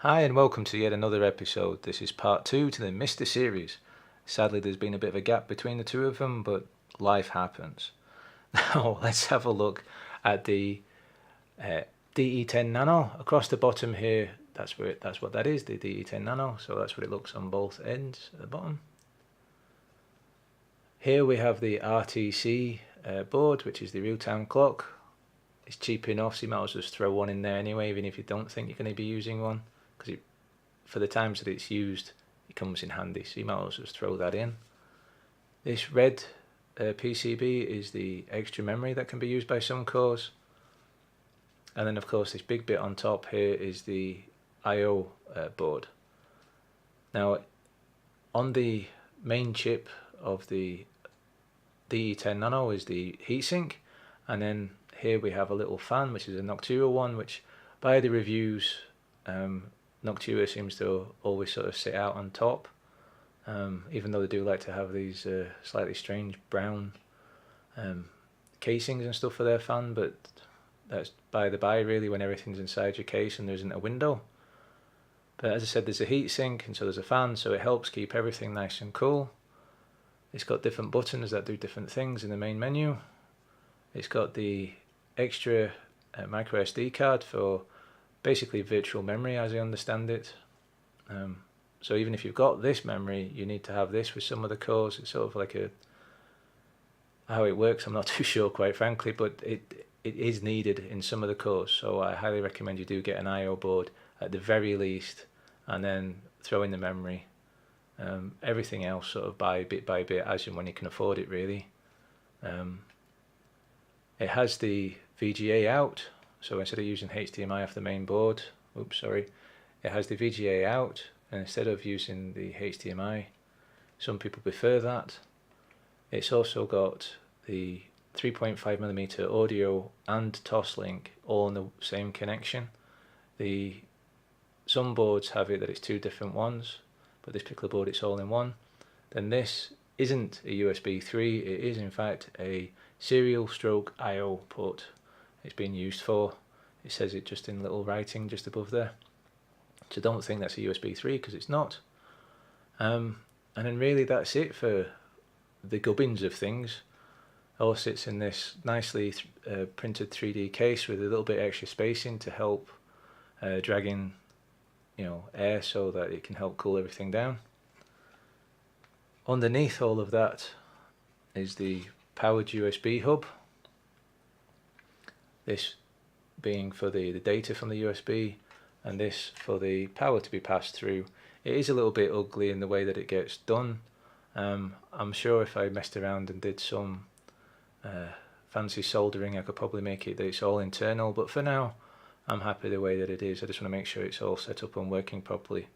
Hi and welcome to yet another episode. This is part 2 to the MiSTer series. Sadly there's been a bit of a gap between the two of them, but life happens. Now let's have a look at the DE10 Nano. Across the bottom here, that's what that is, the DE10 Nano, so that's what it looks on both ends at the bottom. Here we have the RTC board, which is the real-time clock. It's cheap enough, so you might as well just throw one in there anyway, even if you don't think you're going to be using one, because for the times that it's used, it comes in handy, so you might as well just throw that in. This red PCB is the extra memory that can be used by some cores. And then of course this big bit on top here is the I/O board. Now on the main chip of the DE10 Nano is the heatsink, and then here we have a little fan, which is a Noctua one, which by the reviews Noctua seems to always sort of sit out on top, even though they do like to have these slightly strange brown casings and stuff for their fan, but that's by the by really when everything's inside your case and there isn't a window. But as I said, there's a heatsink and so there's a fan, so it helps keep everything nice and cool. It's got different buttons that do different things in the main menu. It's got the extra micro SD card for basically virtual memory as I understand it. So even if you've got this memory, you need to have this with some of the cores. It's sort of like how it works, I'm not too sure quite frankly, but it is needed in some of the cores, so I highly recommend you do get an I/O board at the very least, and then throw in the memory. Everything else sort of buy bit by bit as and when you can afford it really. It has the VGA out, so instead of using HDMI off the main board, it has the VGA out, and instead of using the HDMI, some people prefer that. It's also got the 3.5mm audio and Toslink all in the same connection. Some boards have it that it's two different ones, but this particular board it's all in one. Then this isn't a USB 3, it is in fact a serial stroke I/O port it's being used for. It says it just in little writing just above there, so don't think that's a USB 3 because it's not. And then really that's it for the gubbins of things. It all sits in this nicely printed 3D case with a little bit extra spacing to help drag in air so that it can help cool everything down. Underneath all of that is the powered USB hub, this being for the data from the USB and this for the power to be passed through. It is a little bit ugly in the way that it gets done. I'm sure if I messed around and did some fancy soldering I could probably make it that it's all internal, but for now I'm happy the way that it is. I just want to make sure it's all set up and working properly.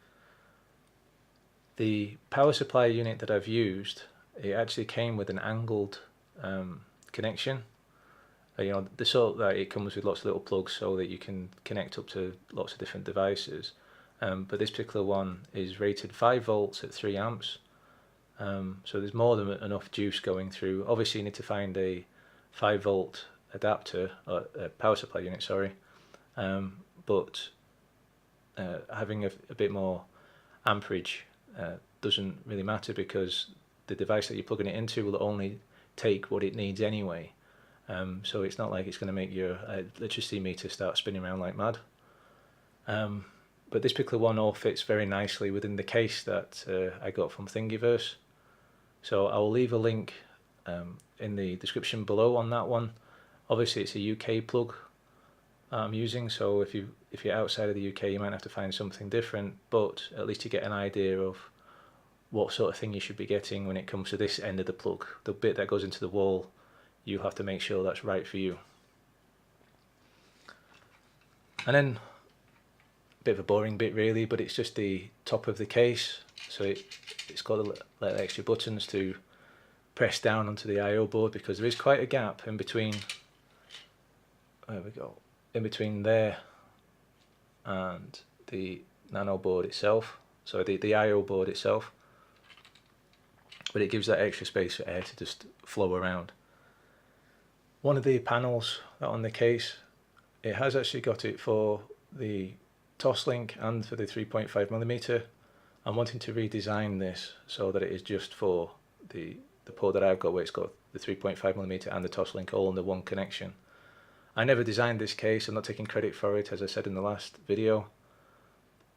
The power supply unit that I've used, it actually came with an angled connection. The sort that it comes with lots of little plugs so that you can connect up to lots of different devices. But this particular one is rated 5 volts at 3 amps. So there's more than enough juice going through. Obviously you need to find a 5 volt adapter, or power supply unit, sorry. But having a bit more amperage doesn't really matter because the device that you're plugging it into will only take what it needs anyway. So it's not like it's going to make your electricity meter start spinning around like mad. But this particular one all fits very nicely within the case that I got from Thingiverse. So I will leave a link in the description below on that one. Obviously it's a UK plug I'm using, so if you're outside of the UK you might have to find something different, but at least you get an idea of what sort of thing you should be getting when it comes to this end of the plug. The bit that goes into the wall, you have to make sure that's right for you. And then a bit of a boring bit really, but it's just the top of the case, so it's got a little extra buttons to press down onto the I/O board because there is quite a gap in between. There we go. In between there and the Nano board itself, so the I/O board itself, but it gives that extra space for air to just flow around. One of the panels on the case, it has actually got it for the Toslink and for the 3.5mm. I'm wanting to redesign this so that it is just for the port that I've got, where it's got the 3.5mm and the Toslink all under one connection. I never designed this case, I'm not taking credit for it, as I said in the last video,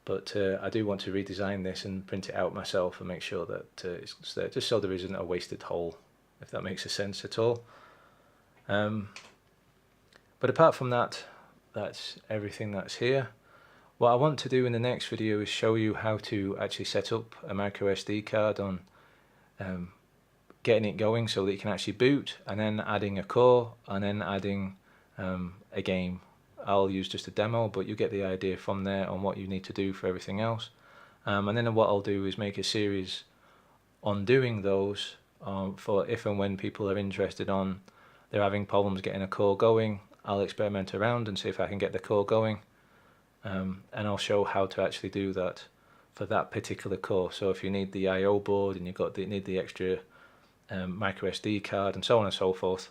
but I do want to redesign this and print it out myself and make sure that it's there, just so there isn't a wasted hole, if that makes sense at all. But apart from that, that's everything that's here. What I want to do in the next video is show you how to actually set up a micro SD card on getting it going so that you can actually boot, and then adding a core, and then adding a game. I'll use just a demo, but you get the idea from there on what you need to do for everything else. And then what I'll do is make a series on doing those for if and when people are interested on, they're having problems getting a core going. I'll experiment around and see if I can get the core going, and I'll show how to actually do that for that particular core. So if you need the I/O board and need the extra micro SD card and so on and so forth.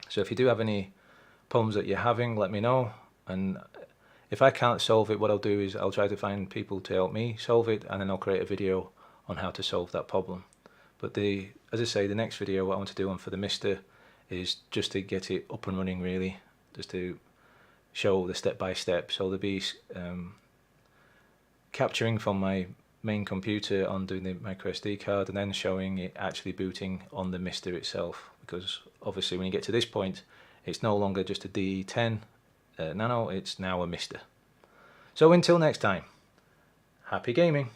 So if you do have any problems that you're having, let me know, and if I can't solve it, what I'll do is I'll try to find people to help me solve it, and then I'll create a video on how to solve that problem. But as I say, the next video what I want to do on for the MiSTer is just to get it up and running, really, just to show the step-by-step. So there'll be capturing from my main computer on doing the micro SD card, and then showing it actually booting on the MiSTer itself, because obviously when you get to this point, it's no longer just a DE10 Nano, it's now a MiSTer. So until next time, happy gaming.